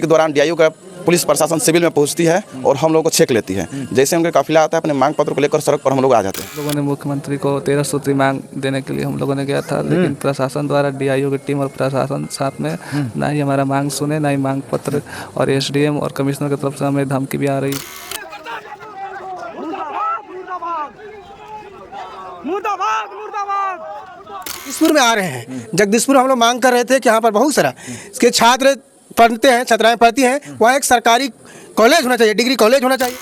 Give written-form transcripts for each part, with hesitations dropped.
के दौरान डीआईओ का पुलिस प्रशासन सिविल में पहुंचती है और हम लोगों को चेक लेती है। जैसे उनका काफिला आता है अपने मांग पत्र को लेकर सड़क पर हम लोग आ जाते हैं। लोगों ने मुख्यमंत्री को 13 सूत्री मांग देने के लिए हम लोगों ने गया था, लेकिन प्रशासन द्वारा डीआईओ की टीम और प्रशासन साथ में ना ही हमारा मांग सुने, ना ही मांग पत्र, और एसडीएम और कमिश्नर की तरफ से हमें धमकी भी आ रही। जगदीशपुर में आ रहे हैं, जगदीशपुर हम लोग मांग कर रहे थे कि यहाँ पर बहुत सारा इसके छात्र पढ़ते हैं, छात्राएं पढ़ती हैं, वहाँ एक सरकारी कॉलेज होना चाहिए, डिग्री कॉलेज होना चाहिए।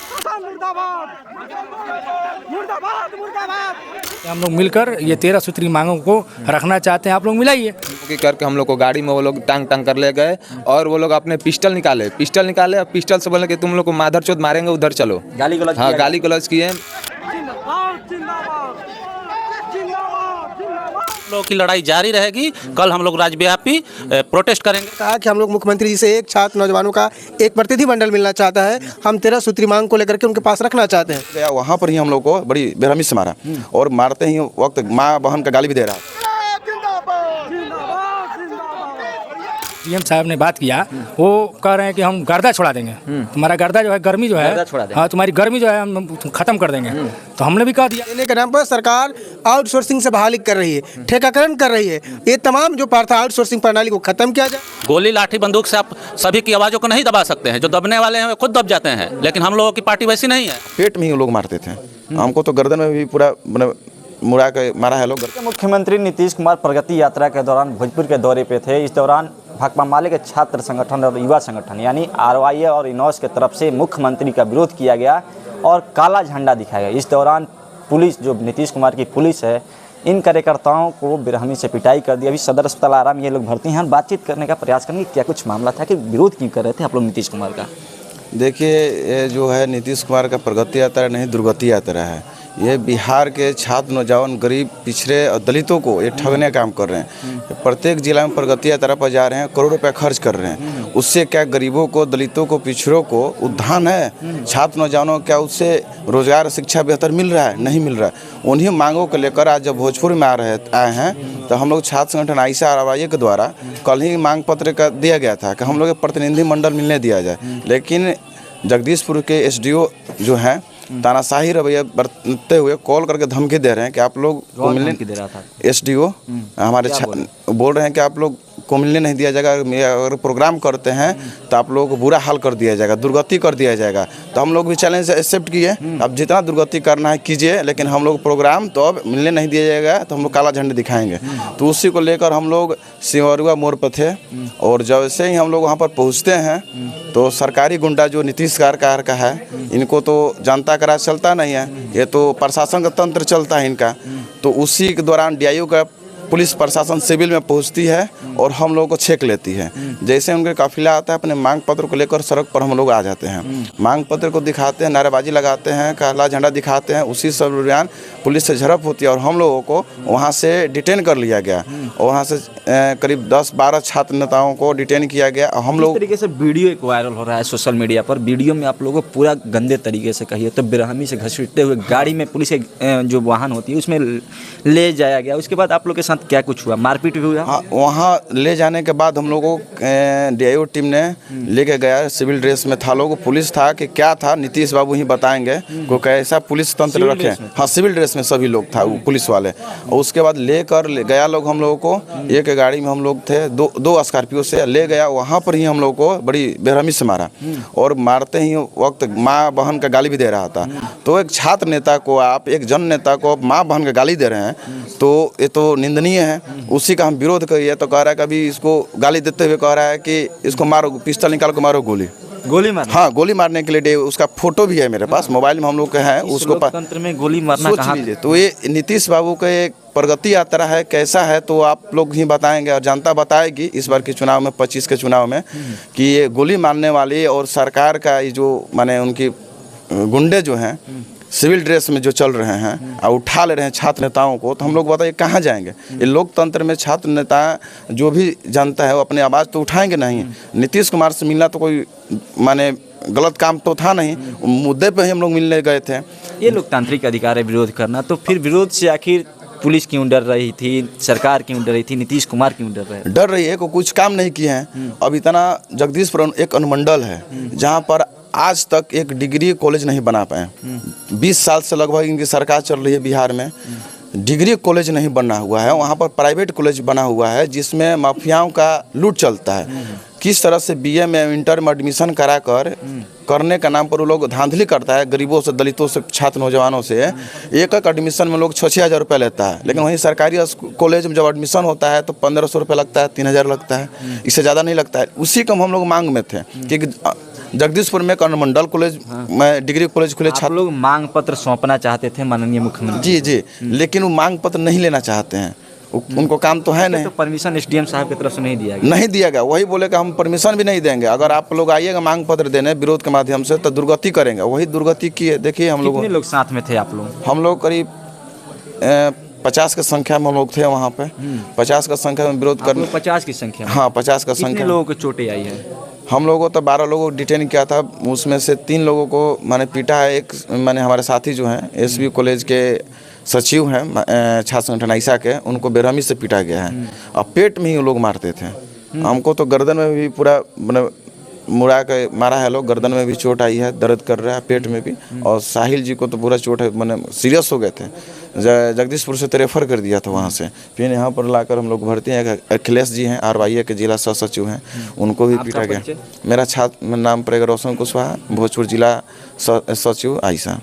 हम लोग मिलकर ये 13 सूत्री मांगों को रखना चाहते हैं, आप लोग मिलाइए। करके हम लोग को गाड़ी में वो लोग टांग कर ले गए और वो लोग अपने पिस्टल निकाले और पिस्टल से बोले कि तुम लोग को माधरचोद मारेंगे, उधर चलो। गाली गलौज किए। लोगों की लड़ाई जारी रहेगी। कल हम लोग राज्यव्यापी प्रोटेस्ट करेंगे। कहा कि हम लोग मुख्यमंत्री जी से एक छात्र नौजवानों का एक प्रतिनिधिमंडल मिलना चाहता है, हम 13 सूत्री मांग को लेकर के उनके पास रखना चाहते हैं। वहाँ पर ही हम लोग को बड़ी बेरहमी से मारा और मारते ही वक्त माँ बहन का गाली भी दे रहा है। सीएम साहब ने बात किया, वो कह रहे हैं कि हम गर्दा छोड़ा देंगे, तुम्हारा गर्दा जो है, गर्मी जो है, हाँ तुम्हारी गर्मी जो है हम खत्म कर देंगे। तो हमने भी कह दिया। देने के नाम पर सरकार आउटसोर्सिंग से बहाली कर रही है, ठेकाकरण कर रही है। ये तमाम जो प्रथा आउटसोर्सिंग प्रणाली को खत्म किया जाए। गोली लाठी बंदूक से आप सभी की आवाज़ों को नहीं दबा सकते हैं। जो दबने वाले हैं वे खुद दब जाते हैं, लेकिन हम लोगों की पार्टी वैसी नहीं है। पेट में ही लोग मारते थे, हमको तो गर्दन में भी पूरा मुड़ा के मारा है लोग। मुख्यमंत्री नीतीश कुमार प्रगति यात्रा के दौरान भोजपुर के दौरे पे थे। इस दौरान भाकपा माले के छात्र संगठन और युवा संगठन यानी आरवाईए और इनॉस के तरफ से मुख्यमंत्री का विरोध किया गया और काला झंडा दिखाया गया। इस दौरान पुलिस, जो नीतीश कुमार की पुलिस है, इन कार्यकर्ताओं को बेरहमी से पिटाई कर दी। अभी सदर अस्पताल आराम ये लोग भर्ती हैं। बातचीत करने का प्रयास करेंगे, क्या कुछ मामला था कि विरोध क्यों कर रहे थे आप लोग नीतीश कुमार का? देखिए, ये जो है नीतीश कुमार का प्रगति यात्रा नहीं, दुर्गति यात्रा है। ये बिहार के छात्र, नौजवान, गरीब, पिछड़े और दलितों को ये ठगने का काम कर रहे हैं। प्रत्येक जिला में प्रगति यात्रा पर जा रहे हैं, करोड़ों रुपए खर्च कर रहे हैं। उससे क्या गरीबों को, दलितों को, पिछड़ों को उत्थान है? छात्र नौजवानों क्या उससे रोजगार, शिक्षा बेहतर मिल रहा है? नहीं मिल रहा है। उन्हीं मांगों को लेकर आज जब भोजपुर में आए हैं तो हम लोग छात्र संगठन आईसा आरवाईए के द्वारा कल ही मांग पत्र का दिया गया था कि हम लोग प्रतिनिधिमंडल मिलने दिया जाए, लेकिन जगदीशपुर के एसडीओ जो हैं तानाशाही रवैया बरतते हुए कॉल करके धमकी दे रहे हैं कि आप लोग को मिलने दे रहा था। एसडीओ हमारे बोल रहे हैं कि आप लोग को मिलने नहीं दिया जाएगा, अगर प्रोग्राम करते हैं तो आप लोगों को बुरा हाल कर दिया जाएगा, दुर्गति कर दिया जाएगा। तो हम लोग भी चैलेंज एक्सेप्ट किए, अब जितना दुर्गति करना है कीजिए, लेकिन हम लोग प्रोग्राम तो अब मिलने नहीं दिया जाएगा, तो हम लोग काला झंडा दिखाएंगे। तो उसी को लेकर हम लोग सिंहरुआ मोड़ पर थे और जैसे ही हम लोग वहाँ पर पहुँचते हैं तो सरकारी गुंडा जो नीतीश सरकार का है, इनको तो जनता का राज चलता नहीं है, ये तो प्रशासन का तंत्र चलता है इनका। तो उसी के दौरान डीआईओ का पुलिस प्रशासन सिविल में पहुंचती है और हम लोगों को चेक लेती है। जैसे उनका काफिला आता है अपने मांग पत्र को लेकर सड़क पर हम लोग आ जाते हैं, मांग पत्र को दिखाते हैं, नारेबाजी लगाते हैं, काला झंडा दिखाते हैं। उसी दौरान पुलिस से झड़प होती है और हम लोगों को वहां से डिटेन कर लिया गया और वहां से करीब 10-12 छात्र नेताओं को डिटेन किया गया। हम लोग तरीके से वीडियो एक वायरल हो रहा है सोशल मीडिया पर। वीडियो में आप लोगों को पूरा गंदे तरीके से कहिए तो बेरहमी से घसीटते हुए गाड़ी में, पुलिस के जो वाहन होती है उसमें ले जाया गया। उसके बाद आप लोग के साथ क्या कुछ हुआ? मारपीट भी हुआ? हाँ, वहाँ ले जाने के बाद हम लोगों को डीआईओ टीम ने लेके गया। सिविल ड्रेस में था, लोग पुलिस था कि क्या था नीतीश बाबू ही बताएंगे को कैसा पुलिस तंत्र रखे। हाँ, सिविल ड्रेस में सभी लोग था, पुलिस वाले। और उसके बाद लेकर गया लोग हम लोगों को, एक गाड़ी में हम लोग थे, दो स्कॉर्पियो से ले गया। वहाँ पर ही हम लोग को बड़ी बेरहमी से मारा और मारते ही वक्त माँ बहन का गाली भी दे रहा था। तो एक छात्र नेता को आप, एक जन नेता को माँ बहन का गाली दे रहे हैं तो ये तो निंदनीय है। उसी का हम विरोध करिए तो कह रहा है, कभी इसको गाली देते हुए कह रहा है कि इसको मारो, पिस्टल निकाल के मारो, गोली मार। हाँ, गोली मारने के लिए उसका फोटो भी है मेरे पास, मोबाइल में हम लोग के हैं। उसको तंत्र में गोली मारना कहाँ? तो ये नीतीश बाबू का एक प्रगति यात्रा है, कैसा है तो आप लोग ही बताएंगे और जनता बताएगी इस बार के चुनाव में, 25 के चुनाव में, कि ये गोली मारने वाली और सरकार का ये जो माने उनकी गुंडे जो हैं सिविल ड्रेस में जो चल रहे हैं और उठा ले रहे हैं छात्र नेताओं को, तो हम लोग बताइए कहाँ जाएंगे? ये लोकतंत्र में छात्र नेता जो भी जनता है वो अपनी आवाज़ तो उठाएंगे नहीं। नीतीश कुमार से मिलना तो कोई माने गलत काम तो था नहीं, मुद्दे पे ही हम लोग मिलने गए थे। ये लोकतांत्रिक अधिकार है विरोध करना, तो फिर विरोध से आखिर पुलिस क्यों डर रही थी, सरकार क्यों डर रही थी, नीतीश कुमार क्यों डर रहे थे? डर रही है, को कुछ काम नहीं किए हैं। अब इतना जगदीशपुर एक अनुमंडल है जहाँ पर आज तक एक डिग्री कॉलेज नहीं बना पाए। 20 साल से लगभग इनकी सरकार चल रही है बिहार में, डिग्री कॉलेज नहीं बना हुआ है। वहाँ पर प्राइवेट कॉलेज बना हुआ है जिसमें माफियाओं का लूट चलता है। किस तरह से बीए में इंटर में एडमिशन करा कर करने का नाम पर वो लोग धांधली करता है, गरीबों से, दलितों से, छात्र नौजवानों से। एक एडमिशन में लोग 6-6 हज़ार रुपये लेता है, लेकिन वहीं सरकारी कॉलेज में जब एडमिशन होता है तो 1500 रुपये लगता है, 3000 लगता है, इससे ज़्यादा नहीं लगता है। उसी का हम लोग मांग में थे कि जगदीशपुर में एक अनुमंडल कॉलेज में डिग्री कॉलेज खुले। आप लोग मांग पत्र सौंपना चाहते थे माननीय मुख्यमंत्री? जी, लेकिन वो मांग पत्र नहीं लेना चाहते हैं। उनको काम तो है नहीं। तो परमिशन एसडीएम साहब की तरफ से नहीं दिया गया? नहीं दिया गया। वही बोले कि हम परमिशन भी नहीं देंगे, अगर आप लोग आइएगा मांग पत्र देने विरोध के माध्यम से तो दुर्गति करेंगे। वही दुर्गति की है। देखिए हम लोग, कितने लोग साथ में थे आप लोग? हम लोग करीब 50 की संख्या में हम लोग थे वहाँ पे। 50 का संख्या में विरोध करने। 50 की संख्या में? हाँ, 50 का कितने संख्या। लोगों को चोटें आई है? हम लोगों को तो 12 लोगों को डिटेन किया था, उसमें से 3 लोगों को मैंने पीटा है। एक मैंने हमारे साथी जो हैं एसबी कॉलेज के सचिव हैं छात्र संगठन आइसा के, उनको बेरहमी से पीटा गया है और पेट में ही वो लोग मारते थे। हमको तो गर्दन में भी पूरा मुड़ा के मारा है लोग, गर्दन में भी चोट आई है, दर्द कर रहा है पेट में भी। और साहिल जी को तो पूरा चोट है, मैंने सीरियस हो गए थे। जगदीशपुर से तो रेफर कर दिया था वहाँ से, फिर यहाँ पर लाकर हम लोग भर्ती हैं। अखिलेश जी हैं, RYA के जिला सह सचिव हैं, उनको भी पीटा गया। मेरा छात्र नाम पड़ेगा रोशन कुशवाहा, भोजपुर जिला सचिव आइसा।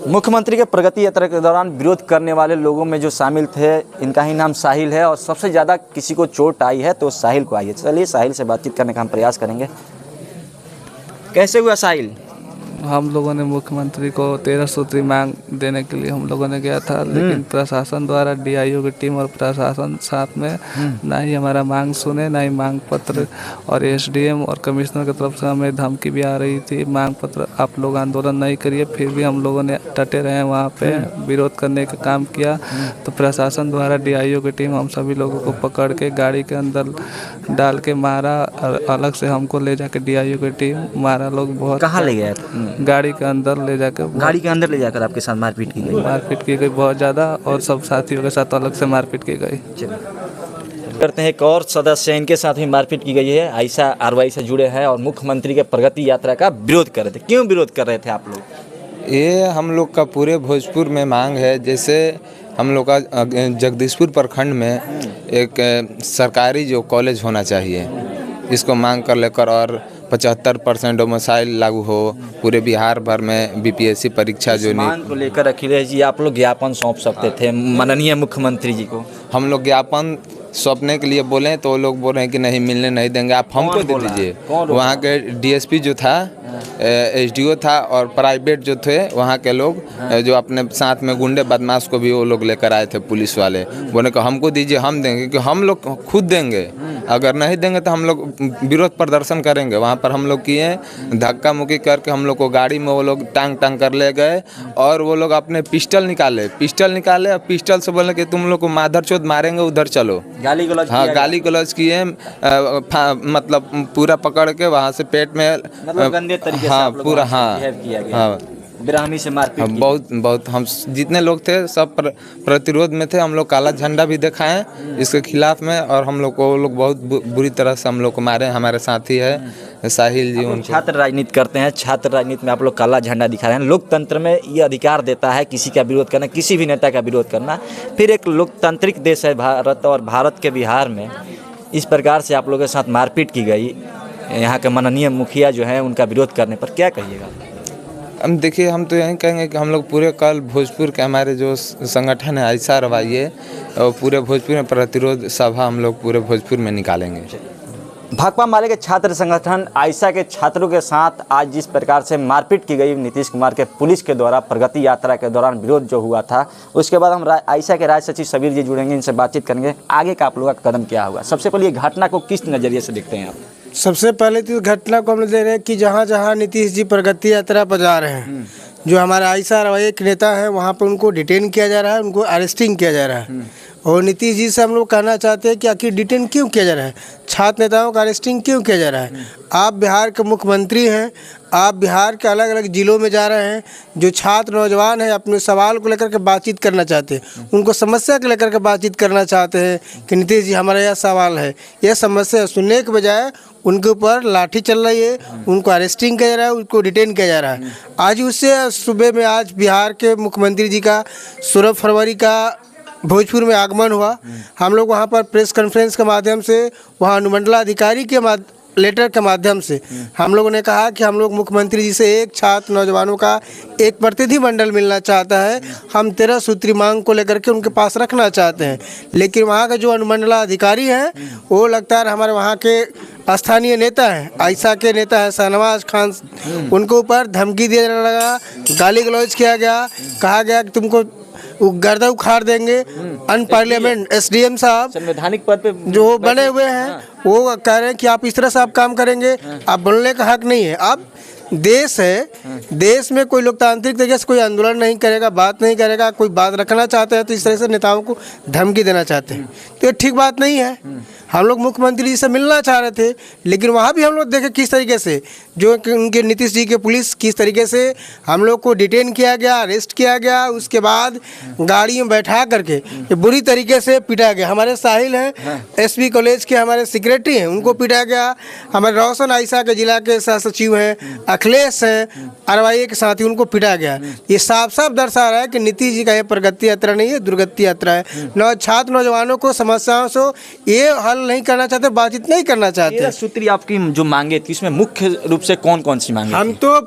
मुख्यमंत्री के प्रगति यात्रा के दौरान विरोध करने वाले लोगों में जो शामिल थे, इनका ही नाम साहिल है और सबसे ज़्यादा किसी को चोट आई है तो साहिल को आई है। चलिए साहिल से बातचीत करने का हम प्रयास करेंगे। कैसे हुआ साहिल? हम लोगों ने मुख्यमंत्री को 13 सूत्री मांग देने के लिए हम लोगों ने गया था, लेकिन प्रशासन द्वारा DIO की टीम और प्रशासन साथ में ना ही हमारा मांग सुने, ना ही मांग पत्र, और SDM और कमिश्नर की तरफ से हमें धमकी भी आ रही थी, मांग पत्र आप लोग आंदोलन नहीं करिए। फिर भी हम लोगों ने डटे रहे वहाँ पे, विरोध करने का काम किया। तो प्रशासन द्वारा DIO की टीम हम सभी लोगों को पकड़ के गाड़ी के अंदर डाल के मारा, और अलग से हमको ले जाके DIO की टीम मारा। लोग बहुत कहाँ ले गए? गाड़ी के अंदर ले जाकर। गाड़ी के अंदर ले जाकर आपके साथ मारपीट की गई? मारपीट की गई बहुत ज़्यादा, और सब साथियों के साथ अलग से मारपीट की गई। करते हैं एक और सदस्य, इनके साथ भी मारपीट की गई है। आइसा RY से जुड़े हैं और मुख्यमंत्री के प्रगति यात्रा का विरोध कर रहे थे। क्यों विरोध कर रहे थे आप लोग? ये हम लोग का पूरे भोजपुर में मांग है, जैसे हम लोग का जगदीशपुर प्रखंड में एक सरकारी जो कॉलेज होना चाहिए, इसको मांग कर लेकर, और 75% डोमिसाइल लागू हो पूरे बिहार भर में। BPSC परीक्षा जो मांग को लेकर अखिलेश जी आप लोग ज्ञापन सौंप सकते थे माननीय मुख्यमंत्री जी को। हम लोग ज्ञापन सौंपने के लिए बोले तो वो लोग बोल रहे हैं कि नहीं, मिलने नहीं देंगे, आप हमको दे दीजिए। वहाँ के DSP जो था, SDO था, और प्राइवेट जो थे वहाँ के लोग, जो अपने साथ में गुंडे बदमाश को भी वो लोग लेकर आए थे पुलिस वाले, बोले कि हमको दीजिए, हम देंगे, क्योंकि हम लोग खुद देंगे, अगर नहीं देंगे तो हम लोग विरोध प्रदर्शन करेंगे। वहाँ पर हम लोग किए, धक्का मुक्की करके हम लोग को गाड़ी में वो लोग टांग कर ले गए, और वो लोग अपने पिस्टल निकाले और पिस्टल से बोले कि तुम लोग को माधरचोद मारेंगे, उधर चलो। गाली गलौज? हाँ, गाली गलौज किए, मतलब पूरा पकड़ के वहाँ से पेट में, मतलब गंदे तरीके से हाँ, आप लोग पूरा, बिहेव किया गया। हाँ, बेरहमी से मारपीट की? बहुत हम जितने लोग थे सब प्रतिरोध में थे। हम लोग काला झंडा भी दिखाएं इसके खिलाफ में, और हम लोग को लोग बहुत बुरी तरह से हम लोग को मारे। हमारे साथी है साहिल जी, उनको छात्र राजनीति करते हैं, छात्र राजनीति में आप लोग काला झंडा दिखा रहे हैं। लोकतंत्र में ये अधिकार देता है किसी का विरोध करना, किसी भी नेता का विरोध करना। फिर एक लोकतांत्रिक देश है भारत, और भारत के बिहार में इस प्रकार से आप लोगों के साथ मारपीट की गई, यहाँ के माननीय मुखिया जो है उनका विरोध करने पर क्या कहिएगा? हम देखिए, हम तो यही कहेंगे कि हम लोग पूरे कल भोजपुर के हमारे जो संगठन है आइसा RY, और पूरे भोजपुर में प्रतिरोध सभा हम लोग पूरे भोजपुर में निकालेंगे। भाकपा माले के छात्र संगठन आइसा के छात्रों के साथ आज जिस प्रकार से मारपीट की गई नीतीश कुमार के पुलिस के द्वारा प्रगति यात्रा के दौरान विरोध जो हुआ था, उसके बाद हम आइसा के राज्य सचिव सबीर जी जुड़ेंगे, इनसे बातचीत करेंगे आगे का आप लोगों का कदम क्या होगा। सबसे पहले ये घटना को किस नज़रिए से देखते हैं आप? सबसे पहले तो घटना को हम लोग देख रहे हैं कि जहाँ जहाँ नीतीश जी प्रगति यात्रा पर जा रहे हैं, जो हमारे आइसा RY के नेता हैं वहाँ पर उनको डिटेन किया जा रहा है, उनको अरेस्टिंग किया जा रहा है। और नीतीश जी से हम लोग कहना चाहते हैं कि आखिर डिटेन क्यों किया जा रहा है, छात्र नेताओं का अरेस्टिंग क्यों किया जा रहा है। आप बिहार के मुख्यमंत्री हैं, आप बिहार के अलग अलग ज़िलों में जा रहे हैं, जो छात्र नौजवान हैं अपने सवाल को लेकर के बातचीत करना चाहते हैं, उनको समस्या को लेकर के बातचीत करना चाहते हैं कि नीतीश जी हमारा यह सवाल है, यह समस्या सुनने के बजाय उनके ऊपर लाठी चल रही है, उनको अरेस्टिंग किया जा रहा है, उनको डिटेन किया जा रहा है। आज उससे सुबह में आज बिहार के मुख्यमंत्री जी का 16 फरवरी का भोजपुर में आगमन हुआ। हम लोग वहाँ पर प्रेस कॉन्फ्रेंस के माध्यम से, वहाँ अनुमंडलाधिकारी के लेटर के माध्यम से हम लोगों ने कहा कि हम लोग मुख्यमंत्री जी से एक छात्र नौजवानों का एक प्रतिनिधिमंडल मिलना चाहता है, हम 13 सूत्री मांग को लेकर के उनके पास रखना चाहते हैं। लेकिन वहाँ का जो अनुमंडलाधिकारी हैं वो लगता है हमारे वहाँ के स्थानीय नेता हैं, आयशा के नेता हैं शाहनवाज खान, उनके ऊपर धमकी दिया जाने लगा, गाली गलौज किया गया, कहा गया कि तुमको गर्दा उखाड़ देंगे। अनपार्लियामेंट एसडीएम साहब संवैधानिक पद पे जो बने हुए हैं वो कह रहे हैं कि आप इस तरह से आप काम करेंगे, आप बोलने का हक नहीं है। अब देश है, देश में कोई लोकतांत्रिक तरीके से कोई आंदोलन नहीं करेगा, बात नहीं करेगा, कोई बात रखना चाहते हैं तो इस तरह से नेताओं को धमकी देना चाहते हैं, तो ये ठीक बात नहीं है। हम लोग मुख्यमंत्री जी से मिलना चाह रहे थे, लेकिन वहाँ भी हम लोग देखे किस तरीके से जो उनके नीतीश जी के पुलिस किस तरीके से हम लोग को डिटेन किया गया, अरेस्ट किया गया, उसके बाद गाड़ी में बैठा करके ये बुरी तरीके से पीटा गया। हमारे साहिल हैं, एसपी कॉलेज के हमारे सेक्रेटरी हैं, उनको पीटा गया। हमारे रोशन आयशा के जिला के सह सचिव हैं, अखिलेश हैं RYA के साथी, उनको पीटा गया। ये साफ साफ दर्शा रहा है कि नीतीश जी का ये प्रगति यात्रा नहीं है, दुर्गति यात्रा है। छात्र नौजवानों को समस्याओं से ये हल नहीं करना चाहते, बातचीत नहीं करना चाहते। सूत्री आपकी जो मांगे थी उसमें मुख्य रूप से कौन कौन सी मांगे? हम तो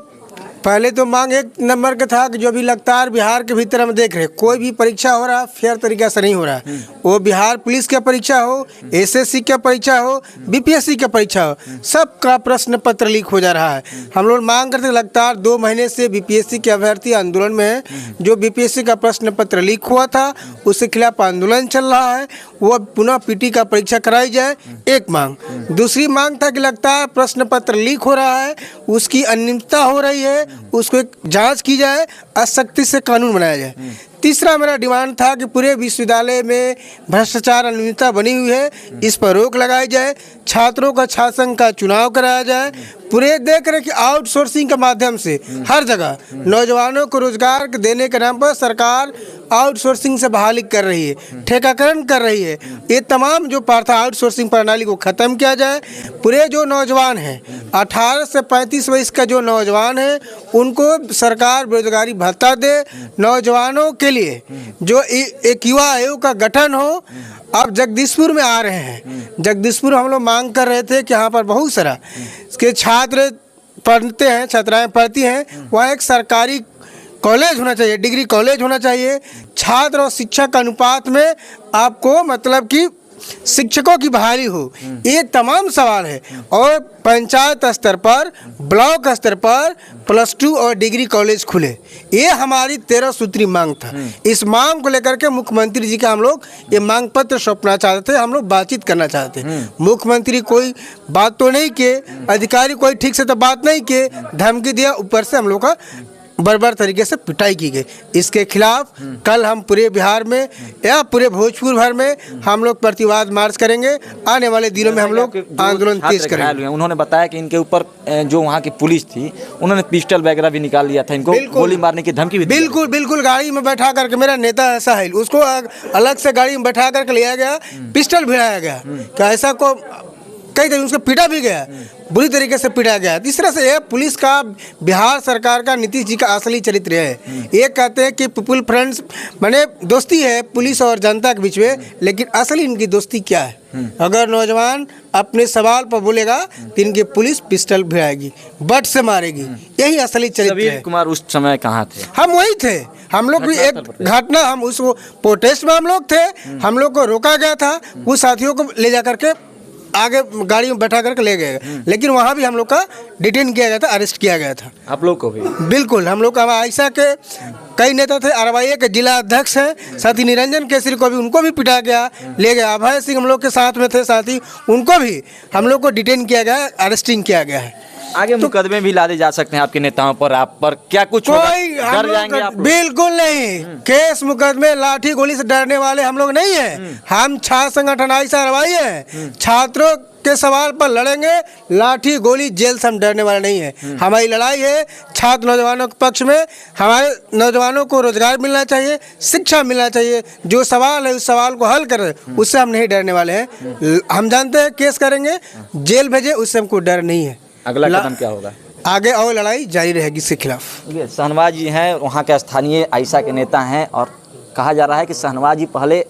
पहले तो मांग एक नंबर का था कि जो भी लगातार बिहार के भीतर हम देख रहे हैं, कोई भी परीक्षा हो रहा फेयर तरीके से नहीं हो रहा है, वो बिहार पुलिस की परीक्षा हो, SSC की परीक्षा हो, BPSC की परीक्षा हो, सबका प्रश्न पत्र लीक हो जा रहा है। हम लोग मांग करते लगातार 2 महीने से BPSC के अभ्यर्थी आंदोलन में है। जो BPSC का प्रश्न पत्र लीक हुआ था उसके खिलाफ आंदोलन चल रहा है, वो पुनः PT का परीक्षा कराई जाए, एक मांग। दूसरी मांग था कि लगातार प्रश्न पत्र लीक हो रहा है, उसकी अनियमितता हो रही है, उसको एक जांच की जाए, सख्ती से कानून बनाया जाए। तीसरा मेरा डिमांड था कि पूरे विश्वविद्यालय में भ्रष्टाचार अनियमितता बनी हुई है, इस पर रोक लगाई जाए, छात्रों का छात्र संघ का चुनाव कराया जाए। पूरे देख रहे कि आउटसोर्सिंग के माध्यम से हर जगह नौजवानों को रोजगार देने के नाम पर सरकार आउटसोर्सिंग से बहाली कर रही है, ठेकाकरण कर रही है। ये तमाम जो प्रथा आउटसोर्सिंग प्रणाली को ख़त्म किया जाए। पूरे जो नौजवान हैं 18 से 35 वर्ष का जो नौजवान है उनको सरकार बेरोजगारी भत्ता दे। नौजवानों के लिए जो एक युवा आयोग का गठन हो। अब जगदीशपुर में आ रहे हैं, जगदीशपुर हम लोग मांग कर रहे थे कि यहाँ पर बहुत सारा के छात्र पढ़ते हैं, छात्राएं पढ़ती हैं, वहाँ एक सरकारी कॉलेज होना चाहिए, डिग्री कॉलेज होना चाहिए। छात्र और शिक्षक अनुपात में आपको मतलब कि शिक्षकों की बहाली हो, ये तमाम सवाल है। और पंचायत स्तर पर, ब्लॉक स्तर पर +2 और डिग्री कॉलेज खुले, ये हमारी 13 सूत्री मांग था। इस मांग को लेकर के मुख्यमंत्री जी का हम लोग ये मांग पत्र सौंपना चाहते थे, हम लोग बातचीत करना चाहते थे। मुख्यमंत्री कोई बात तो नहीं किए, अधिकारी कोई ठीक से तो बात नहीं किए, धमकी दिया, ऊपर से हम लोग का बर्बर तरीके से पिटाई की गई। इसके खिलाफ कल हम पूरे बिहार में या पूरे भोजपुर भर में हम लोग प्रतिवाद मार्च करेंगे। आने वाले दिनों में हम लोग आंदोलन तेज करेंगे। उन्होंने बताया कि इनके ऊपर जो वहाँ की पुलिस थी उन्होंने पिस्टल वगैरह भी निकाल लिया था, इनको गोली मारने की धमकी भी दी। बिल्कुल गाड़ी में बैठा करके, मेरा नेता है साहिल, उसको अलग से गाड़ी में बैठा करके लिया गया, पिस्टल भिड़ाया गया, क्या ऐसा को कई तरीके उसको पीटा भी गया, बुरी तरीके से पीटा गया। इस तरह से यह पुलिस का, बिहार सरकार का, नीतीश जी का असली चरित्र है। ये कहते हैं कि पीपुल फ्रेंड्स माने दोस्ती है पुलिस और जनता के बीच में, लेकिन असली इनकी दोस्ती क्या है? अगर नौजवान अपने सवाल पर बोलेगा तो इनकी पुलिस पिस्टल भिड़ाएगी, बट से मारेगी, यही असली चरित्र है। कुमार उस समय कहाँ थे? हम वही थे, हम लोग भी एक घटना, हम उस प्रोटेस्ट में हम लोग थे, हम लोग को रोका गया था, वो साथियों को ले जा करके आगे गाड़ी में बैठा करके ले गए, लेकिन वहाँ भी हम लोग का डिटेन किया गया था, अरेस्ट किया गया था। आप लोग को भी? बिल्कुल, हम लोग का आयशा के कई नेता थे, RYA के जिला अध्यक्ष हैं, साथी निरंजन केसरी को भी, उनको भी पिटा गया, ले गया। अभय सिंह हम लोग के साथ में थे साथी, उनको भी हम लोग को डिटेन किया गया, अरेस्टिंग किया गया है। आगे मुकदमे भी लादे जा सकते हैं आपके नेताओं पर, आप पर क्या कुछ होगा? कोई हम डर लोग जाएंगे आप लोग? बिल्कुल नहीं। केस मुकदमे लाठी गोली से डरने वाले हम लोग नहीं है। हम छात्र संगठन आइसा रवाई है, छात्रों के सवाल पर लड़ेंगे। लाठी गोली जेल से हम डरने वाले नहीं है। हमारी लड़ाई है छात्र नौजवानों के पक्ष में। हमारे नौजवानों को रोजगार मिलना चाहिए, शिक्षा मिलना चाहिए। जो सवाल है उस सवाल को हल करें, उससे हम नहीं डरने वाले हैं। हम जानते हैं केस करेंगे, जेल भेजे, उससे हमको डर नहीं है। अगला कदम क्या होगा? आगे और लड़ाई जारी रहेगी इसके खिलाफ। देखिए, शहनवाज जी हैं, वहाँ के स्थानीय आइसा के नेता हैं, और कहा जा रहा है कि शहनवाज जी पहले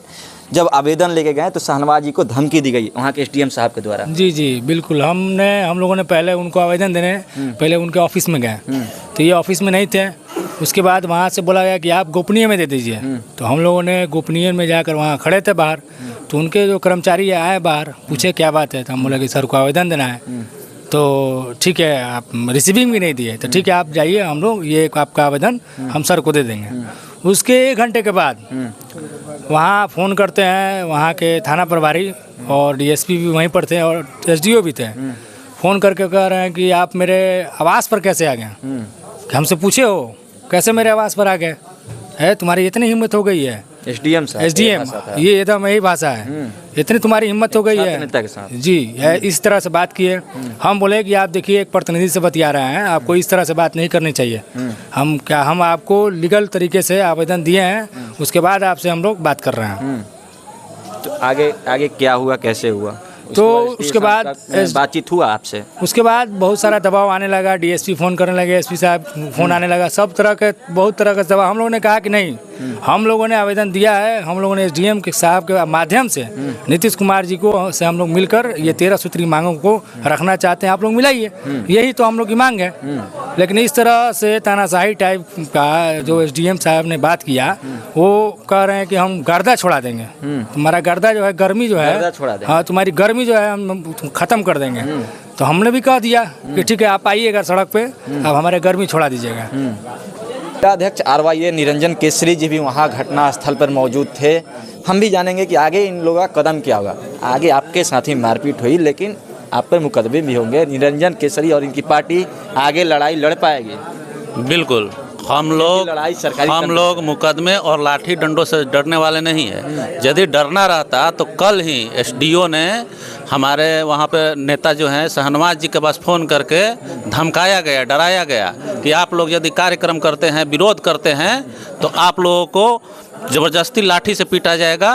जब आवेदन लेके गए तो शहनवाज जी को धमकी दी गई वहाँ के एसडीएम साहब के द्वारा। जी जी बिल्कुल, हम लोगों ने पहले उनको आवेदन देने पहले उनके ऑफिस में गए, तो ये ऑफिस में नहीं थे। उसके बाद वहाँ से बोला गया कि आप गोपनीय में दे दीजिए। तो हम लोगों ने गोपनीय में जाकर वहाँ खड़े थे बाहर, तो उनके जो कर्मचारी आए बाहर, पूछे क्या बात है, तो हम बोला कि सर को आवेदन देना है। तो ठीक है, आप रिसीविंग भी नहीं दिए, तो ठीक है आप जाइए, हम लोग ये आपका आवेदन हम सर को दे देंगे। उसके 1 घंटे के बाद वहाँ फ़ोन करते हैं, वहाँ के थाना प्रभारी और डीएसपी भी वहीं पर थे और एसडीओ भी थे। फ़ोन करके कह रहे हैं कि आप मेरे आवास पर कैसे आ गए? कि हमसे पूछे हो कैसे मेरे आवास पर आ गए? है तुम्हारी इतनी हिम्मत हो गई है? एसडीएम साहब, एसडीएम, ये एकदम यही भाषा है, इतनी तुम्हारी हिम्मत हो गई नेता के साथ। है जी, इस तरह से बात किए। हम बोले कि आप देखिए एक प्रतिनिधि से बतिया रहे हैं, आपको इस तरह से बात नहीं करनी चाहिए। हम आपको लीगल तरीके से आवेदन दिए हैं, उसके बाद आपसे हम लोग बात कर रहे हैं। तो आगे क्या हुआ, कैसे हुआ? तो उसके बाद बातचीत हुआ आपसे? उसके बाद बहुत सारा दबाव आने लगा, डीएसपी फ़ोन करने लगे, एसपी साहब फ़ोन आने लगा, सब तरह के बहुत तरह का दबाव। हम लोगों ने कहा कि नहीं, हम लोगों ने आवेदन दिया है, हम लोगों ने एसडीएम के साहब के माध्यम से नीतीश कुमार जी को से हम लोग मिलकर ये 13 सूत्री मांगों को रखना चाहते हैं, आप लोग मिलाइए, यही तो हम लोग की मांग है। लेकिन इस तरह से तानाशाही टाइप का जो एसडीएम साहब ने बात किया, वो कह रहे हैं कि हम गर्दा छोड़ा देंगे, तुम्हारा गर्दा जो है, गर्मी जो है, हाँ तुम्हारी गर्मी जो है हम ख़त्म कर देंगे। तो हमने भी कह दिया कि ठीक है आप आइएगा सड़क पे, अब हमारे गर्मी छोड़ा दीजिएगा। अध्यक्ष आरवाईए निरंजन केसरी जी भी वहाँ घटना स्थल पर मौजूद थे। हम भी जानेंगे कि आगे इन लोगों का कदम क्या होगा। आगे आपके साथ ही मारपीट हुई, लेकिन आप पर मुकदमे भी होंगे। निरंजन केसरी और इनकी पार्टी आगे लड़ाई लड़ पाएगी? बिल्कुल, हम लोग मुकदमे और लाठी डंडों से डरने वाले नहीं है। यदि डरना रहता तो कल ही एसडीओ ने हमारे वहाँ पे नेता जो हैं शहनवाज जी के पास फ़ोन करके धमकाया गया, डराया गया कि आप लोग यदि कार्यक्रम करते हैं, विरोध करते हैं, तो आप लोगों को ज़बरदस्ती लाठी से पीटा जाएगा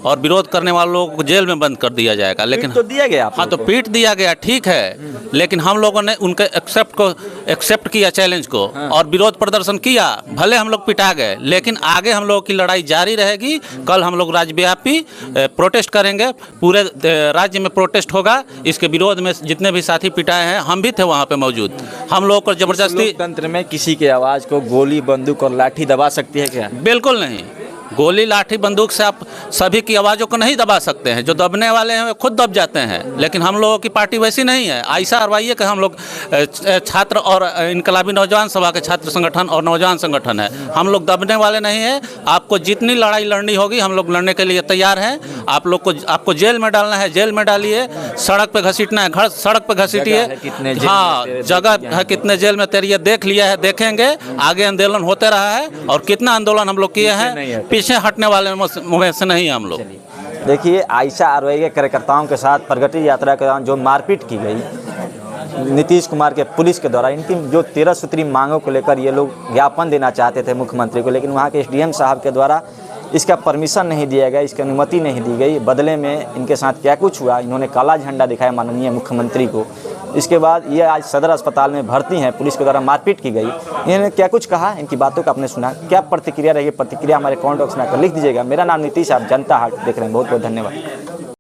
और विरोध करने वाले लोगों को जेल में बंद कर दिया जाएगा। लेकिन तो दिया गया, हाँ तो पीट दिया गया, ठीक है, लेकिन हम लोगों ने उनके एक्सेप्ट किया चैलेंज को और विरोध प्रदर्शन किया। भले हम लोग पिटा गए, लेकिन आगे हम लोगों की लड़ाई जारी रहेगी। कल हम लोग राज्यव्यापी प्रोटेस्ट करेंगे, पूरे राज्य में प्रोटेस्ट होगा। इसके विरोध में जितने भी साथी पिटाए हैं, हम भी थे वहाँ पे मौजूद। हम लोग को जबरदस्ती तंत्र में किसी के आवाज़ को गोली, बंदूक और लाठी दबा सकती है क्या? बिल्कुल नहीं। गोली, लाठी, बंदूक से आप सभी की आवाज़ों को नहीं दबा सकते हैं। जो दबने वाले हैं वे खुद दब जाते हैं, लेकिन हम लोगों की पार्टी वैसी नहीं है। आइसा आरवाईए का हम लोग छात्र और इनकलाबी नौजवान सभा के छात्र संगठन और नौजवान संगठन है। हम लोग दबने वाले नहीं हैं। आपको जितनी लड़ाई लड़नी होगी हम लोग लड़ने के लिए तैयार हैं। आपको जेल में डालना है, जेल में डालिए, सड़क पे घसीटना है, सड़क पे घसीटिए। हाँ, जगह है कितने जेल में तैरिए, देख लिया है, देखेंगे। आगे आंदोलन होते रहा है और कितना आंदोलन हम लोग किए हैं, पीछे हटने वाले में से नहीं हम लोग। देखिए, आइसा आरवाई के कार्यकर्ताओं के साथ प्रगति यात्रा के दौरान जो मारपीट की गई नीतीश कुमार के पुलिस के द्वारा, इनकी जो 13 सूत्री मांगों को लेकर ये लोग ज्ञापन देना चाहते थे मुख्यमंत्री को, लेकिन वहाँ के एसडीएम साहब के द्वारा इसका परमिशन नहीं दिया गया, इसकी अनुमति नहीं दी गई। बदले में इनके साथ क्या कुछ हुआ, इन्होंने काला झंडा दिखाया माननीय मुख्यमंत्री को। इसके बाद ये आज सदर अस्पताल में भर्ती हैं, पुलिस के द्वारा मारपीट की गई। इन्होंने क्या कुछ कहा, इनकी बातों का आपने सुना। क्या प्रतिक्रिया रहेगी, प्रतिक्रिया हमारे कमेंट बॉक्स में आकर लिख दीजिएगा। मेरा नाम नीतीश, आप जनता हाट देख रहे हैं। बहुत बहुत धन्यवाद।